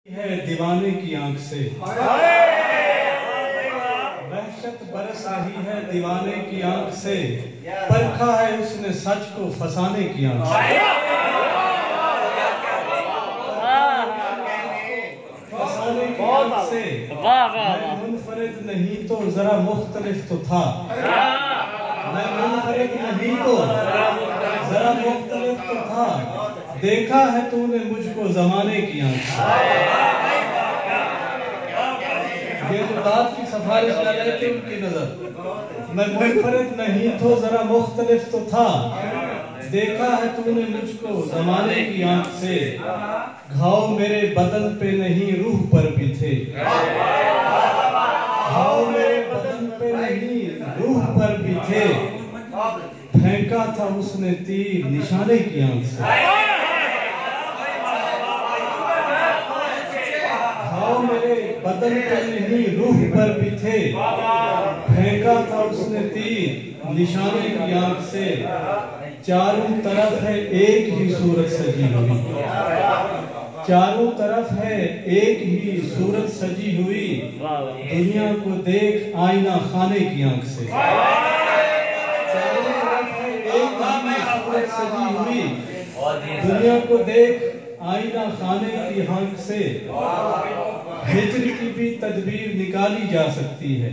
ہے دیوانے کی آنکھ سے وحشت برس رہی ہے دیوانے کی آنکھ سے پرکھا ہے اس نے سچ کو فسانے کی آنکھ سے فسانے کی آنکھ سے میں منفرد نہیں تو ذرا مختلف تو تھا میں منفرد نہیں تو ذرا مختلف تو تھا دیکھا ہے تو نے مجھ کو زمانے کی آنکھ سے یہ جو بات کی سفارش کر رہے تھے ان کی نظر میں منفرد نہیں تو ذرا مختلف تو تھا دیکھا ہے تو نے مجھ کو زمانے کی آنکھ سے گھاؤ میرے بدن پہ نہیں روح پر بھی تھے گھاؤ میرے بدن پہ نہیں روح پر بھی تھے پھینکا تھا اس نے تیر نشانے کی آنکھ سے گھاؤ میرے بدن پہ نہیں روح پر بھی تھے پھینکا تھا اس نے تیر نشانے کی آنکھ سے چاروں طرف ہے ایک ہی صورت سجی ہوئی چاروں طرف ہے ایک ہی صورت سجی ہوئی دنیا کو دیکھ آئینہ خانے کی آنکھ سے چاروں طرف ہے ایک ہی صورت سجی ہوئی دنیا کو دیکھ آئینہ خانے کی آنکھ سے ہجر کی بھی تدبیر نکالی جا سکتی ہے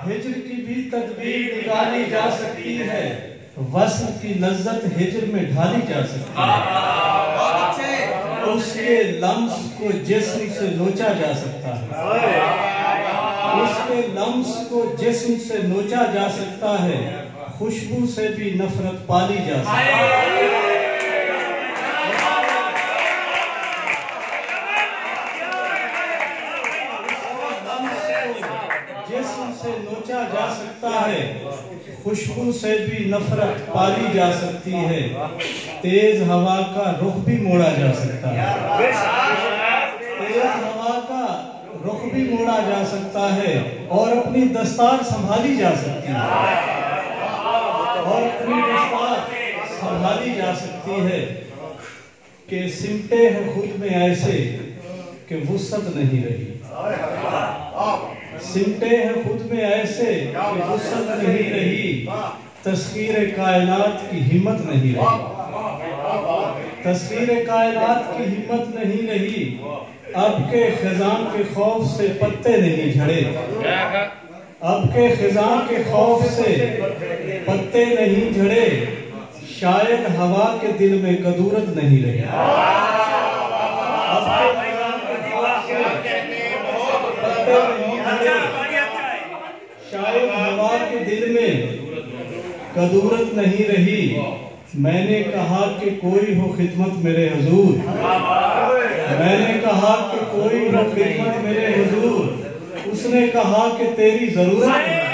ہجر کی بھی تدبیر نکالی جا سکتی ہے وصل کی لذت ہجر میں ڈھالی جا سکتی ہے اس کے لمس کو جسم سے نوچا جا سکتا ہے اس کے لمس کو جسم سے نوچا جا سکتا ہے خوشبو سے بھی نفرت پالی جا سکتی ہے جسم سے نوچا جا سکتا ہے خوشبو سے بھی نفرت پالی جا سکتی ہے تیز ہوا کا رخ بھی موڑا جا سکتا ہے تیز ہوا کا رخ بھی موڑا جا سکتا ہے اور اپنی دستار سنبھالی جا سکتی ہے اور اپنی دستار سنبھالی جا سکتی ہے کہ سمٹے ہیں خود میں ایسے کہ وسعت نہیں رہی سمٹے ہیں خود میں ایسے کہ وسعت نہیں رہی تسخیر کائنات کی ہمت نہیں رہی تسخیر کائنات کی ہمت نہیں رہی اب کے خزاں کے خوف سے پتے نہیں جھڑے اب کے خزاں کے خوف سے پتے نہیں جھڑے شاید ہوا کے دل میں قدورت نہیں رہی اب کے خزاں کے خوف سے پتے نہیں جھڑے شاید ہوا کے دل میں قدورت نہیں رہی میں نے کہا کہ کوئی ہو خدمت میرے حضور میں نے کہا کہ کوئی ہو خدمت میرے حضور اس نے کہا کہ تیری ضرورت ہے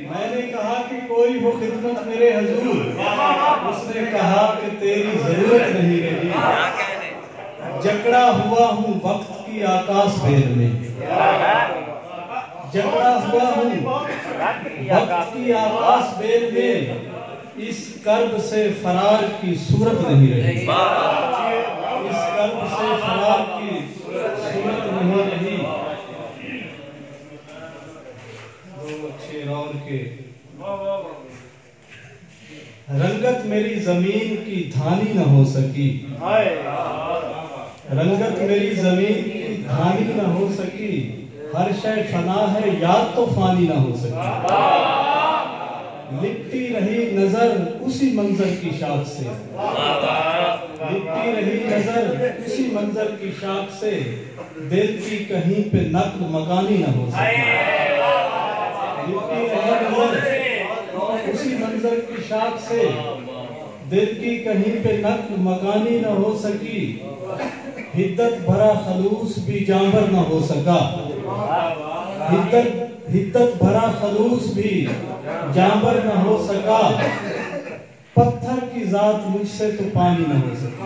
میں نے کہا کہ کوئی ہو خدمت میرے حضور اس نے کہا کہ تیری ضرورت نہیں رہی جکڑا ہوا ہوں وقت کی آکاش بھیر میں جکڑا ہوا ہوں وقت کی آکاش بھیر میں اس کرب سے فرار کی صورت نہیں رہی اس کرب سے فرار کی صورت نہیں رہی دو اچھے اور کے رنگت میری زمین کی دھانی نہ ہو سکی رنگت میری زمین کی دھانی نہ ہو سکی ہر شے فنا ہے یاد تو فانی نہ ہو سکی لپٹی رہی نظر اسی منظر کی شاخ سے لپٹی رہی نظر اسی منظر کی شاخ سے دل کی کہیں پہ نقل مکانی نہ ہو سکی لپٹی رہی نظر اسی منظر کی شاخ سے دل کی کہیں پہ نقل مکانی نہ ہو سکی حدت بھرا خلوص بھی جانور نہ ہو سکا حدت بھرا خلوص بھی جانور نہ ہو سکا پتھر کی ذات مجھ سے تو پانی نہ ہو سکی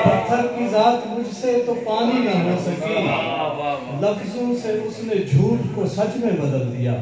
پتھر کی ذات مجھ سے تو پانی نہ ہو سکی لفظوں سے اس نے جھوٹ کو سچ میں بدل دیا